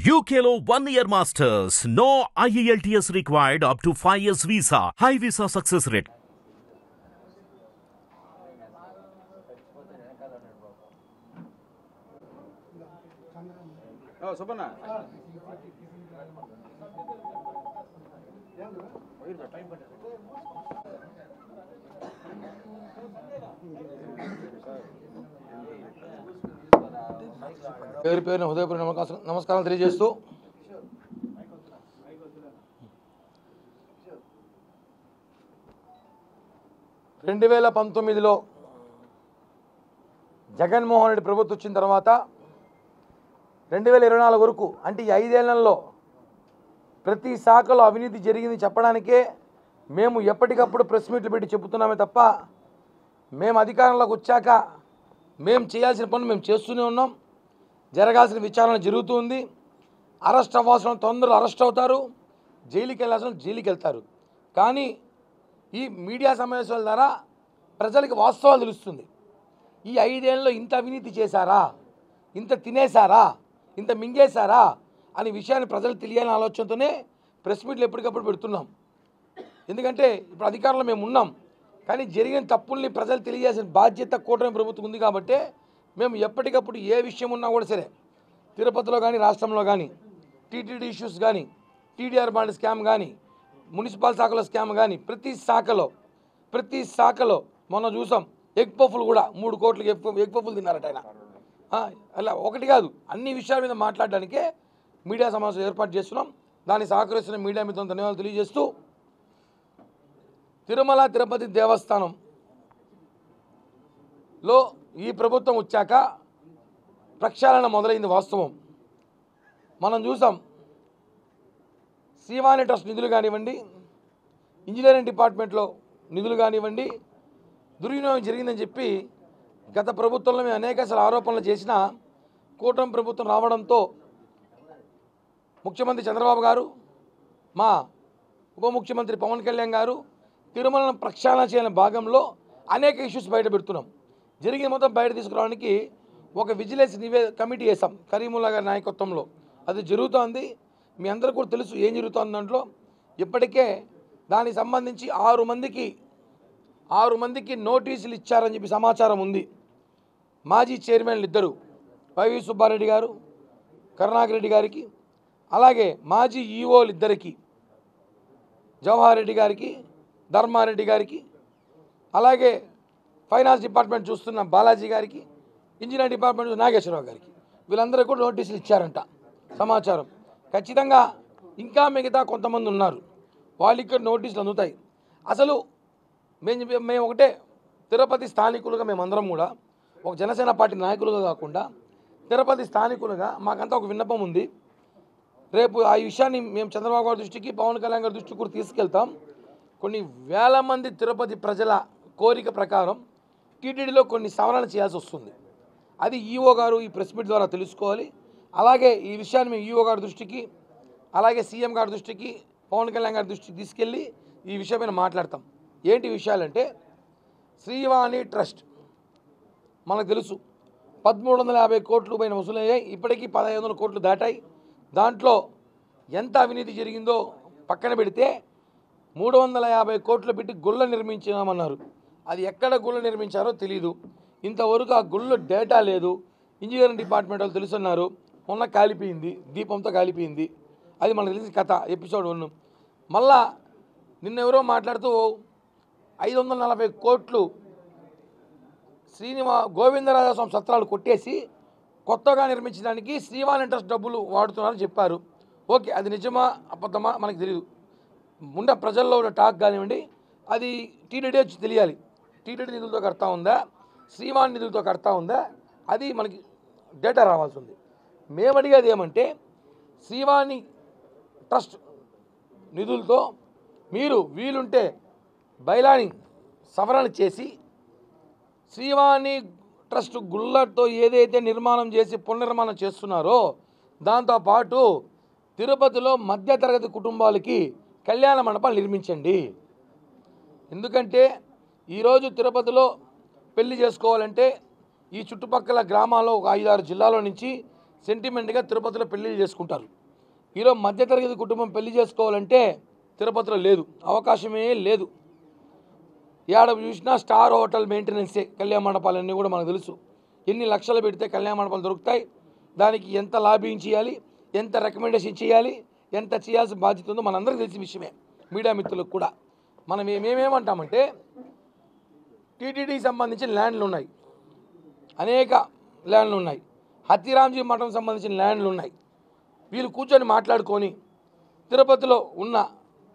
UKLO 1 year masters. No IELTS required up to 5 years visa. High visa success rate. Subhana. పేరు పేరున హృదయపూర్వక నమస్కారం తెలియజేస్తూ రెండు 2019లో జగన్మోహన్ రెడ్డి ప్రభుత్వం వచ్చిన తర్వాత 2024 వరకు అంటే ఈ 5 ఏళ్లలో ప్రతి శాఖలో అవినీతి జరిగింది చెప్పడానికే మేము ఎప్పటికప్పుడు ప్రెస్ మీట్లు పెట్టి చెబుతున్నామే తప్ప మేము అధికారంలోకి వచ్చాక మేము చేయాల్సిన పనులు మేము చేస్తూనే ఉన్నాం. జరగాల్సిన విచారణ జరుగుతుంది. అరెస్ట్ అవ్వాల్సిన తొందరలో అరెస్ట్ అవుతారు, జైలుకి వెళ్ళాల్సిన జైలుకి వెళ్తారు. కానీ ఈ మీడియా సమావేశాల ద్వారా ప్రజలకు వాస్తవాలు తెలుస్తుంది. ఈ 5 ఏళ్ళలో ఇంత అవినీతి చేశారా, ఇంత తినేశారా, ఇంత మింగేశారా అనే విషయాన్ని ప్రజలు తెలియాలని ఆలోచనతోనే ప్రెస్ మీట్లు ఎప్పటికప్పుడు పెడుతున్నాం. ఎందుకంటే ఇప్పుడు అధికారంలో మేము ఉన్నాం, కానీ జరిగిన తప్పుల్ని ప్రజలు తెలియజేసిన బాధ్యత కూటమి ప్రభుత్వం ఉంది. కాబట్టి మేము ఎప్పటికప్పుడు ఏ విషయం ఉన్నా కూడా సరే, తిరుపతిలో కానీ రాష్ట్రంలో కానీ టీటీడీ ఇష్యూస్ కానీ, టీడీఆర్ బాండ్ స్కామ్ కానీ, మున్సిపల్ శాఖలో స్కామ్ కానీ ప్రతి శాఖలో మొన్న చూసాం. ఎగ్ పఫ్లు కూడా 3 కోట్లకి ఎగ్ పఫ్లు తిన్నారట ఆయన. అలా ఒకటి కాదు, అన్ని విషయాల మీద మాట్లాడడానికే మీడియా సమావేశం ఏర్పాటు చేస్తున్నాం. దాన్ని సహకరిస్తున్న మీడియా మీద ధన్యవాదాలు తెలియజేస్తూ, తిరుమల తిరుపతి దేవస్థానంలో ఈ ప్రభుత్వం వచ్చాక ప్రక్షాళన మొదలైంది వాస్తవం. మనం చూసాం. శ్రీవాణి ట్రస్ట్ నిధులు కానివ్వండి, ఇంజనీరింగ్ డిపార్ట్మెంట్లో నిధులు కానివ్వండి, దుర్వినియోగం జరిగిందని చెప్పి గత ప్రభుత్వంలో మేము అనేక ఆరోపణలు చేసిన కూటమి ప్రభుత్వం రావడంతో ముఖ్యమంత్రి చంద్రబాబు గారు, మా ఉప ముఖ్యమంత్రి పవన్ కళ్యాణ్ గారు తిరుమలను ప్రక్షాళన చేయని భాగంలో అనేక ఇష్యూస్ బయట పెడుతున్నాం. జరిగిన మొత్తం బయట తీసుకురావడానికి ఒక విజిలెన్స్ కమిటీ వేసాం కరీముల్లా గారి నాయకత్వంలో. అది జరుగుతోంది. మీ అందరూ కూడా తెలుసు ఏం జరుగుతోంది. దాంట్లో ఇప్పటికే దానికి సంబంధించి 6 మందికి నోటీసులు ఇచ్చారని చెప్పి సమాచారం ఉంది. మాజీ చైర్మన్లు 2 వైవి సుబ్బారెడ్డి గారు, కరుణాకర్ రెడ్డి గారికి, అలాగే మాజీ ఈఓలు 2 జవహర్ రెడ్డి గారికి, ధర్మారెడ్డి గారికి, అలాగే ఫైనాన్స్ డిపార్ట్మెంట్ చూస్తున్న బాలాజీ గారికి, ఇంజనీరింగ్ డిపార్ట్మెంట్ నాగేశ్వరరావు గారికి, వీళ్ళందరూ కూడా నోటీసులు ఇచ్చారంట సమాచారం. ఖచ్చితంగా ఇంకా మిగతా కొంతమంది ఉన్నారు, వాళ్ళకి నోటీసులు అందుతాయి. అసలు మేము ఒకటే, తిరుపతి స్థానికులుగా మేమందరం కూడా ఒక జనసేన పార్టీ నాయకులుగా కాకుండా తిరుపతి స్థానికులుగా మాకంతా ఒక విన్నపం ఉంది. రేపు ఆ విషయాన్ని మేము చంద్రబాబు గారి దృష్టికి, పవన్ కళ్యాణ్ గారి దృష్టికి కూడా తీసుకెళ్తాం. కొన్ని వేల మంది తిరుపతి ప్రజల కోరిక ప్రకారం టీటీడీలో కొన్ని సవరణ చేయాల్సి వస్తుంది. అది ఈఓ గారు ఈ ప్రెస్ మీట్ ద్వారా తెలుసుకోవాలి. అలాగే ఈ విషయాన్ని మేము ఈఓ గారి దృష్టికి, అలాగే సీఎం గారి దృష్టికి, పవన్ కళ్యాణ్ గారి దృష్టికి తీసుకెళ్ళి ఈ విషయం మీద మాట్లాడతాం. ఏంటి విషయాలంటే, శ్రీవాణి ట్రస్ట్ మనకు తెలుసు 1350 కోట్లు పైన వసూలయ్యాయి. ఇప్పటికీ 1500 కోట్లు దాటాయి. దాంట్లో ఎంత అవినీతి జరిగిందో పక్కన పెడితే 350 కోట్లు పెట్టి గుళ్ళ నిర్మించామన్నారు. అది ఎక్కడ గుళ్ళ నిర్మించారో తెలీదు. ఇంతవరకు ఆ గుళ్ళ డేటా లేదు. ఇంజనీరింగ్ డిపార్ట్మెంట్ వాళ్ళు తెలుసున్నారు. మొన్న కాలిపోయింది, దీపంతో కాలిపోయింది. అది మనకు తెలిసిన కథ, ఎపిసోడ్ 1. మళ్ళా నిన్నెవరో మాట్లాడుతూ 540 కోట్లు గోవిందరాజస్వామి సత్రాలు కొట్టేసి కొత్తగా నిర్మించడానికి శ్రీవాణి ట్రస్ట్ డబ్బులు వాడుతున్నారని చెప్పారు. ఓకే, అది నిజమా అబద్ధమా మనకు తెలియదు. ముందు ప్రజల్లో ఉన్న టాక్ కానివ్వండి, అది టీటీడీ వచ్చి తెలియాలి. టీటీడీ నిధులతో కడతా ఉందా, శ్రీవాణి నిధులతో కడతా ఉందా, అది మనకి డేటా రావాల్సి ఉంది. మేము అడిగేది ఏమంటే, శ్రీవాణి ట్రస్ట్ నిధులతో మీరు వీలుంటే బైలాని సవరణ చేసి శ్రీవాణి ట్రస్ట్ గుళ్ళతో ఏదైతే నిర్మాణం చేసి పునర్నిర్మాణం చేస్తున్నారో దాంతోపాటు తిరుపతిలో మధ్యతరగతి కుటుంబాలకి కళ్యాణ మండపాలు నిర్మించండి. ఎందుకంటే ఈరోజు తిరుపతిలో పెళ్లి చేసుకోవాలంటే ఈ చుట్టుపక్కల గ్రామాల్లో ఒక 5-6 జిల్లాల నుంచి సెంటిమెంట్గా తిరుపతిలో పెళ్ళిళ్ళు చేసుకుంటారు. ఈరోజు మధ్యతరగతి కుటుంబం పెళ్లి చేసుకోవాలంటే తిరుపతిలో లేదు, అవకాశమే లేదు. ఏడ చూసినా స్టార్ హోటల్ మెయింటెనెన్సే. కళ్యాణ మండపాలన్నీ కూడా మనకు తెలుసు. ఎన్ని లక్షలు పెడితే కళ్యాణ మండపాలు దొరుకుతాయి, దానికి ఎంత లాబింగ్ చేయాలి, ఎంత రికమెండేషన్ చేయాలి, ఎంత చేయాల్సిన బాధ్యత ఉందో మనందరికీ తెలిసిన విషయమే, మీడియా మిత్రులకు కూడా. మనం మేమేమంటామంటే టీటీడీకి సంబంధించిన ల్యాండ్లు ఉన్నాయి, అనేక ల్యాండ్లు ఉన్నాయి, హత్తిరాంజీ మఠం సంబంధించిన ల్యాండ్లు ఉన్నాయి. వీళ్ళు కూర్చొని మాట్లాడుకొని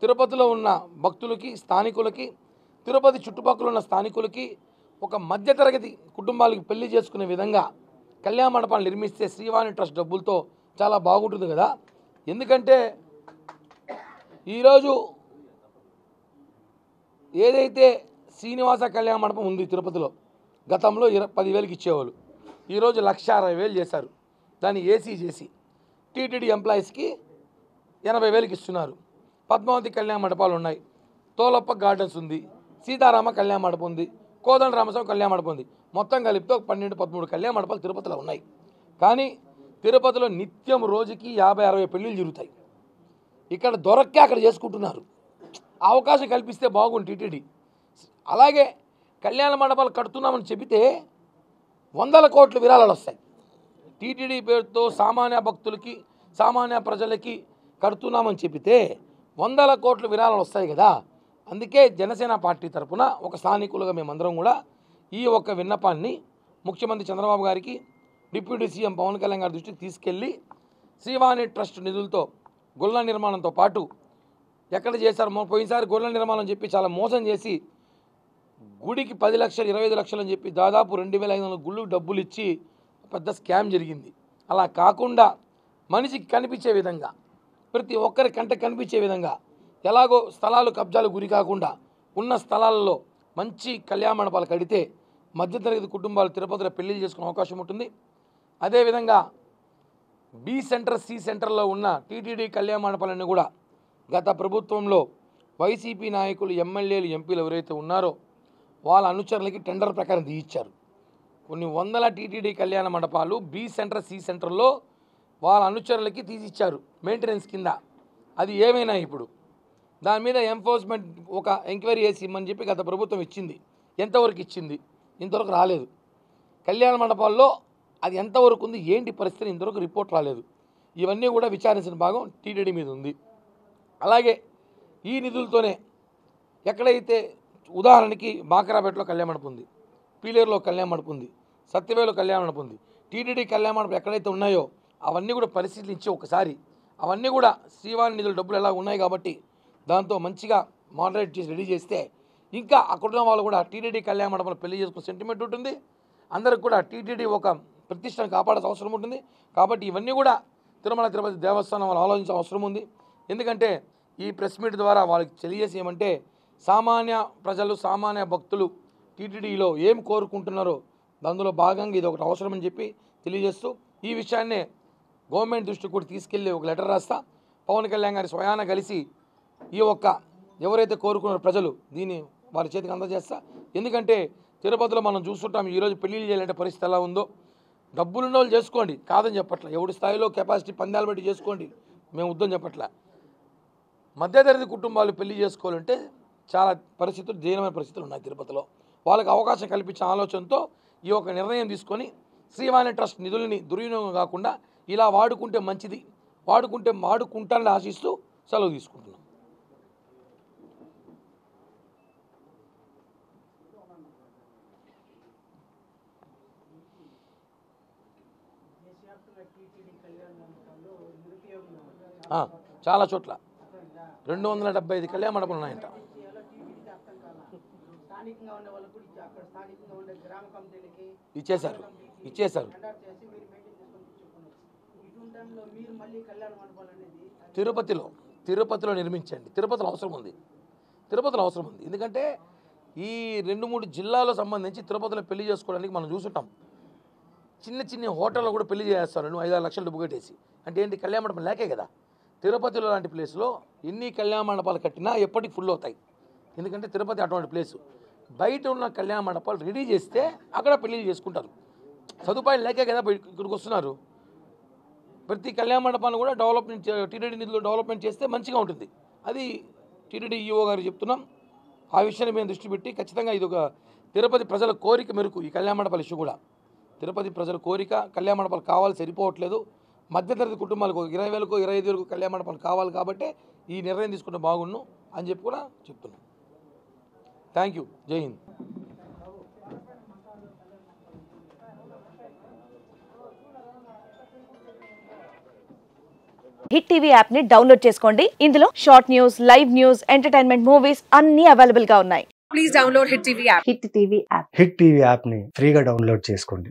తిరుపతిలో ఉన్న భక్తులకి, స్థానికులకి, తిరుపతి చుట్టుపక్కల ఉన్న స్థానికులకి, ఒక మధ్యతరగతి కుటుంబాలకి పెళ్లి చేసుకునే విధంగా కళ్యాణ మండపాలు నిర్మిస్తే శ్రీవాణి ట్రస్ట్ డబ్బులతో చాలా బాగుంటుంది కదా. ఎందుకంటే ఈరోజు ఏదైతే శ్రీనివాస కళ్యాణ మండపం ఉంది తిరుపతిలో, గతంలో 10,000కి ఇచ్చేవాళ్ళు, ఈరోజు 1,60,000 చేశారు. దాన్ని ఏసీ చేసి టీటీడీ ఎంప్లాయీస్కి 80,000కి ఇస్తున్నారు. పద్మావతి కళ్యాణ మండపాలు ఉన్నాయి, తోలప్ప గార్డెన్స్ ఉంది, సీతారామ కళ్యాణ మండపం ఉంది, కోదండ రామస్వామి కళ్యాణ మండపం ఉంది. మొత్తం కలిపితే 12-13 కళ్యాణ మండపాలు తిరుపతిలో ఉన్నాయి. కానీ తిరుపతిలో నిత్యం రోజుకి 50-60 పెళ్ళిళ్ళు జరుగుతాయి. ఇక్కడ దొరక్కే అక్కడ చేసుకుంటున్నారు. అవకాశం కల్పిస్తే బాగుంది టీటీడీ. అలాగే కళ్యాణ మండపాలు కడుతున్నామని చెబితే 100 కోట్ల విరాళాలు వస్తాయి. టీటీడీ పేరుతో సామాన్య భక్తులకి, సామాన్య ప్రజలకి కడుతున్నామని చెబితే 100 కోట్ల విరాళాలు వస్తాయి కదా. అందుకే జనసేన పార్టీ తరఫున ఒక స్థానికులుగా మేమందరం కూడా ఈ ఒక్క విన్నపాన్ని ముఖ్యమంత్రి చంద్రబాబు గారికి, డిప్యూటీ సీఎం పవన్ కళ్యాణ్ గారి దృష్టికి తీసుకెళ్ళి శ్రీవాణి ట్రస్ట్ నిధులతో గుళ్ళ నిర్మాణంతో పాటు ఎక్కడ చేశారు, పోయినసారి గుళ్ళ నిర్మాణం చెప్పి చాలా మోసం చేసి గుడికి 10 లక్షలు 25 లక్షలు అని చెప్పి దాదాపు 2,500 గుళ్ళు డబ్బులు ఇచ్చి పెద్ద స్కామ్ జరిగింది. అలా కాకుండా మనిషికి కనిపించే విధంగా, ప్రతి ఒక్కరి కంట కనిపించే విధంగా, ఎలాగో స్థలాలు కబ్జాలు గురి కాకుండా ఉన్న స్థలాల్లో మంచి కళ్యాణ మండపాలు కడితే మధ్యతరగతి కుటుంబాలు తిరుపతిలో పెళ్లిళ్ళు చేసుకునే అవకాశం ఉంటుంది. అదేవిధంగా బి సెంటర్, సి సెంటర్లో ఉన్న టీటీడీ కళ్యాణ మండపాలన్నీ కూడా గత ప్రభుత్వంలో వైసీపీ నాయకులు, ఎమ్మెల్యేలు, ఎంపీలు ఎవరైతే ఉన్నారో వాళ్ళ అనుచరులకి టెండర్ ప్రకారం తీయించారు. కొన్ని వందల టీటీడీ కళ్యాణ మండపాలు బి సెంటర్, సి సెంటర్లో వాళ్ళ అనుచరులకి తీసిచ్చారు మెయింటెనెన్స్ కింద. అది ఏమైనా ఇప్పుడు దాని మీద ఎన్ఫోర్స్మెంట్ ఒక ఎంక్వైరీ చేసి ఇమ్మని చెప్పి గత ప్రభుత్వం ఇచ్చింది. ఎంతవరకు ఇచ్చింది? ఇంతవరకు రాలేదు. కళ్యాణ మండపాల్లో అది ఎంతవరకు ఉంది, ఏంటి పరిస్థితి, ఇంతవరకు రిపోర్ట్ రాలేదు. ఇవన్నీ కూడా విచారించిన భాగం టీటీడీ మీద ఉంది. అలాగే ఈ నిధులతోనే ఎక్కడైతే ఉదాహరణకి బాకరాపేటలో కళ్యాణ మండపం ఉంది, పీలేరులో కళ్యాణ మండపం ఉంది, సత్యవేలో కళ్యాణ మండపం ఉంది, టీటీడీ కళ్యాణ మండపం ఎక్కడైతే ఉన్నాయో అవన్నీ కూడా పరిశీలించి ఒకసారి అవన్నీ కూడా శ్రీవాణి నిధుల డబ్బులు ఎలా ఉన్నాయి కాబట్టి దాంతో మంచిగా మోడరేట్ చేసి రెడీ చేస్తే ఇంకా అక్కడున్న వాళ్ళు కూడా టీటీడీ కళ్యాణ మండపంలో పెళ్లి చేసుకునే సెంటిమెంట్ ఉంటుంది. అందరికి కూడా టీటీడీ ఒక ప్రతిష్టను కాపాడాల్సిన అవసరం ఉంటుంది. కాబట్టి ఇవన్నీ కూడా తిరుమల తిరుపతి దేవస్థానం వాళ్ళు ఆలోచించాల్సిన అవసరం ఉంది. ఎందుకంటే ఈ ప్రెస్ మీట్ ద్వారా వాళ్ళకి తెలియజేసి ఏమంటే సామాన్య ప్రజలు, సామాన్య భక్తులు టీటీడీలో ఏం కోరుకుంటున్నారో అందులో భాగంగా ఇది ఒకటి అవసరమని చెప్పి తెలియజేస్తూ ఈ విషయాన్నే గవర్నమెంట్ దృష్టికి కూడా తీసుకెళ్ళి ఒక లెటర్ రాస్తా. పవన్ కళ్యాణ్ గారి స్వయాన కలిసి ఈ ఒక్క ఎవరైతే కోరుకున్నారో ప్రజలు దీన్ని వారి చేతికి అందజేస్తా. ఎందుకంటే తిరుపతిలో మనం చూస్తుంటాం ఈరోజు పెళ్లిళ్ళు చేయాలంటే పరిస్థితి ఎలా ఉందో. డబ్బులున్న వాళ్ళు చేసుకోండి, కాదని చెప్పట్ల, ఎవడి స్థాయిలో కెపాసిటీ పందాలు బట్టి చేసుకోండి, మేము వద్దని చెప్పట్ల. మధ్యతరగతి కుటుంబాలు పెళ్లి చేసుకోవాలంటే చాలా పరిస్థితులు, దీనమైన పరిస్థితులు ఉన్నాయి తిరుపతిలో. వాళ్ళకి అవకాశం కల్పించే ఆలోచనతో ఈ ఒక నిర్ణయం తీసుకొని శ్రీవాణి ట్రస్ట్ నిధులని దుర్వినియోగం కాకుండా ఇలా వాడుకుంటే మంచిది, వాడుకుంటానని ఆశిస్తూ సెలవు తీసుకుంటున్నాం. చాలా చోట్ల 275 కళ్యాణ మండపాలు ఉన్నాయంట. ఇచ్చేశారు. తిరుపతిలో నిర్మించండి. తిరుపతిలో అవసరం ఉంది. ఎందుకంటే ఈ 2-3 జిల్లాలకు సంబంధించి తిరుపతిలో పెళ్లి చేసుకోవడానికి మనం చూసుంటాం. చిన్న హోటల్లో కూడా పెళ్లి చేస్తారు 5-6 లక్షలు డబ్బు కట్టేసి. అంటే ఏంటి, కళ్యాణ మండపం లేకే కదా. తిరుపతిలో లాంటి ప్లేస్లో ఎన్ని కళ్యాణ మండపాలు కట్టినా ఎప్పటికి ఫుల్ అవుతాయి. ఎందుకంటే తిరుపతి అటువంటి ప్లేసు. బయట ఉన్న కళ్యాణ మండపాలు రెడీ చేస్తే అక్కడ పెళ్ళిళ్ళు చేసుకుంటారు. సదుపాయం లేకే కదా ఇక్కడికి వస్తున్నారు. ప్రతి కళ్యాణ మండపాన్ని కూడా డెవలప్మెంట్ టీటీడీ నిధులు డెవలప్మెంట్ చేస్తే మంచిగా ఉంటుంది. అది టీటీడీ ఈఓ గారు చెప్తున్నాం. ఆ విషయాన్ని మేము దృష్టి పెట్టి ఖచ్చితంగా ఇది ఒక తిరుపతి ప్రజల కోరిక మేరకు ఈ కళ్యాణ మండపాల ఇష్యూ కూడా తిరుపతి ప్రజల కోరిక. కళ్యాణ మండపాలు కావాలి, సరిపోవట్లేదు. మధ్యతరగతి కుటుంబాలకు 20,000 25,000 కళ్యాణ మండపాలు కావాలి కాబట్టి ఈ నిర్ణయం తీసుకుంటే బాగుండు అని చెప్పి కూడా చెప్తున్నాం. Thank you. జై హింద్. హిట్ టీవీ యాప్ ని డౌన్లోడ్ చేసుకోండి. ఇందులో short news, live news, entertainment movies అన్ని అవైలబుల్ గా ఉన్నాయి. Please download hit TV app. Hit TV app ని ఫ్రీగా డౌన్లోడ్ చేసుకోండి.